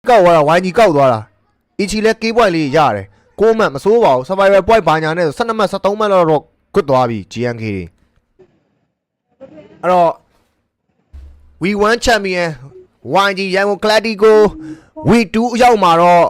ကောက်သွားတာဝိုင်းကြီးကောက်သွားတာအီချီလဲကေးပွိုင်လေးရတယ်6မှတ်မစိုးပါဘူး survival point ဘာညာနဲ့12မှတ်13မှတ်လောက်တော့ကွတ်သွားပြီ GNK တွေအဲ့တော့ we1 champion YG ရန်ကုန် Cladico we2 အရောက်မှာတော့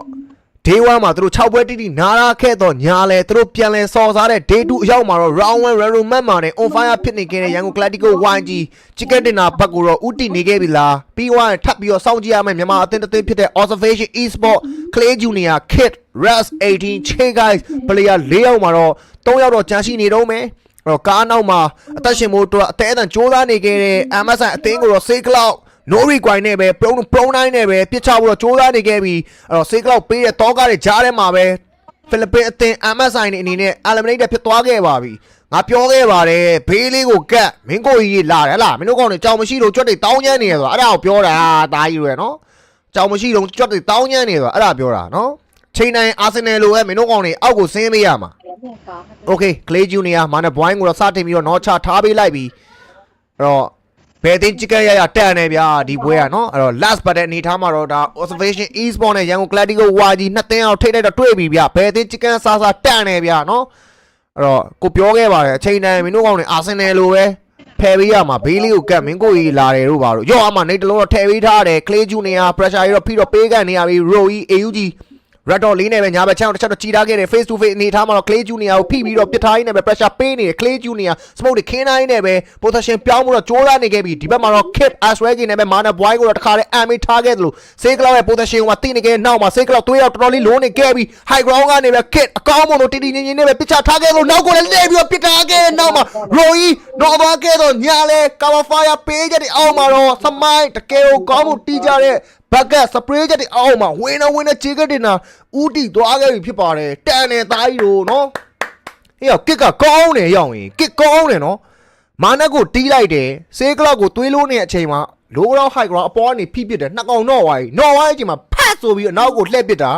day 1မှာသူတို့6ပွဲတိတိနားရခဲ့တော့ညာလဲသူတို့ပြန်လဲစော်စားတဲ့ day 2အရောက်မှာတော့ round 1 random match မှာနဲ့ on fire ဖြစ်နေခဲ့တဲ့ရန်ကုန် Cladico YG chicken dinner ဘက်ကိုတော့ဥတီနေခဲ့ပြီလားပြီးသွားရင်ထပ်ပြီးတော့စောင့်ကြည့်ရမယ်မြန်မာအသင်းတစ်သင်းဖြစ်တဲ့ observation esport clay junior kid ras 18 che guys player 4ယောက်မှာတော့3ယောက်တော့ကြာရှိနေတော့မယ်အဲ့တော့ကားနောက်မှာအသက်ရှင်ဖို့အတွက်အသေးအတန်ကြိုးစားနေခဲ့တဲ့ MSI အသင်းကိုတော့ Say Cloud no require နဲ့ပဲ pro 9နဲ့ပဲပြစ်ချဖို့တော့ကြိုးစားနေခဲ့ပြီအဲ့တော့ Say Cloud ပေးတဲ့တောကားတွေကြားထဲမှာပဲဖိလစ်ပင်းအသင်း MSI နဲ့အနေနဲ့ eliminate ဖြစ်သွားခဲ့ပါပြီငါပြောခဲ့ပါတယ်ဘေးလေးကိုကတ်မင်းကိုကြီးလာတယ်ဟလားမင်းတို့ကောင်တွေကြောင်မရှိလို့ကြွက်တွေတောင်းညမ်းနေရဆိုအဲ့ဒါကိုပြောတာတာကြီးတွေနော်ကြောင်မရှိလို့ကြွက်တွေတောင်းညမ်းနေဆိုအဲ့ဒါပြောတာနော်ချိန်တိုင်းအာဆင်နယ်လိုပဲမင်းတို့ကောင်တွေအောက်ကိုဆင်းပေးရမှာโอเค Clay Junior မာနဘွိုင်းကိုတော့စတင်ပြီးတော့နော်ချထားပေးလိုက်ပြီအဲ့တော့ဘယ်တင်ချစ်ကရရတန်နေဗျာဒီပွဲကနော်အဲ့တော့ last but အနေထားမှာတော့ဒါ observation esport နဲ့ရန်ကုန် Cladico YG နှစ်သင်းအောင်ထိတ်လိုက်တော့တွေ့ပြီဗျဘယ်တင်ချစ်ကန်စားစားတန်နေဗျာနော်အဲ့တော့ကိုပြောခဲ့ပါတယ်အချိန်တိုင်းမင်းတို့ကောင်တွေအာဆင်နယ်လိုပဲဖယ်ပေးရမှာဘေးလေးကိုကတ်မင်းကိုကြီးလာတယ်တို့ပါတော့ရော့အမနေတလုံးတော့ထည့်ပေးထားတယ် Clay Junior pressure ရောပြီးတော့ပေးကန်နေရပြီ Roy AUG red dot လေးနဲ့ပဲညာဘက်ချောင်းတစ်ချက်တော့ကြည်ထားခဲ့တယ် face to face အနေထားမှာတော့ Clay Junior ကိုဖိပြီးတော့ပစ်ထားရင်းနဲ့ပဲ pressure ပေးနေတယ် Clay Junior smoke တွေခင်းတိုင်းနဲ့ပဲ position ပြောင်းမှုတော့ကြိုးစားနေခဲ့ပြီဒီဘက်မှာတော့ Kip Aswegi နဲ့ပဲ Mana Boy ကိုတော့တခါတည်း aim ထားခဲ့သလို Say Cloud ရဲ့ position ကိုတိနေခဲ့နောက်မှာ Say Cloud သွေးရောက်တော်တော်လေးလုံးနေခဲ့ပြီ high ground ကနေပဲ Kip အကောင်းမလို့တီတီငင်းငင်းနဲ့ပဲပစ်ချထားခဲ့သလိုနောက်ကိုလည်းလှည့်ပြီးတော့ပစ်ထားခဲ့နောက်မှာ Roy တော့သွားခဲ့တော့ညာလဲ cover fire ပေးချက်တွေအောက်မှာတော့စမိုင်းတကယ်ကိုကောင်းမှုတီးကြတဲ့ဘက်ကစပရေးချက်တွေအောက်မှာဝင်းနေခြေကတင်တာဥတီသွားခဲ့ပြီဖြစ်ပါတယ်တန်နေသားကြီးတို့နော်ဟေ့ရောကစ်ကကောင်းနေရောက်ရင်ကစ်ကောင်းနေနော်မာနက်ကိုတီးလိုက်တယ်ဆေးကလောက်ကိုသွေးလို့နေတဲ့အချိန်မှာလိုဂရောဟိုက်ဂရောအပေါ်ကနေဖိပစ်တယ်နှစ်ကောင်တော့ဝိုင်းနော်ဝိုင်းအချိန်မှာဖတ်ဆိုပြီးအနောက်ကိုလှည့်ပစ်တာ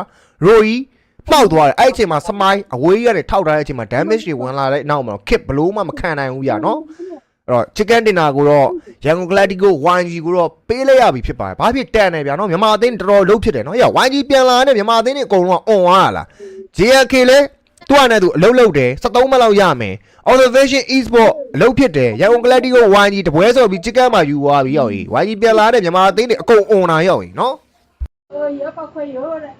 ရိုကြီးပေါက်သွားတယ်အဲ့အချိန်မှာစမိုင်းအဝေးကြီးကနေထောက်ထားတဲ့အချိန်မှာ damage တွေဝင်လာတဲ့အနောက်မှာခစ်ဘလို့မှမခံနိုင်ဘူးကြာနော်အဲ့တော့ chicken dinner ကိုတော့ရန်ကုန် Cladico YG ကိုတော့ပေးလိုက်ရပြီဖြစ်ပါတယ်။ဘာဖြစ်တန်နေဗျာနော်မြန်မာအသင်းတော်တော်လုံးဖြစ်တယ်နော်။အေး YG ပြန်လာတဲ့မြန်မာအသင်းတွေအကုန်လုံးက on သွားလား။ JK လဲသူ့အနေနဲ့သူအလုပ်လုပ်တယ်73မှတ်လောက်ရမယ်။ observation esport အလုပ်ဖြစ်တယ်ရန်ကုန် Cladico YG တပွဲဆိုပြီး chicken မှာယူသွားပြီရောက်ကြီး YG ပြန်လာတဲ့မြန်မာအသင်းတွေအကုန် on လာရောက်ကြီးနော်။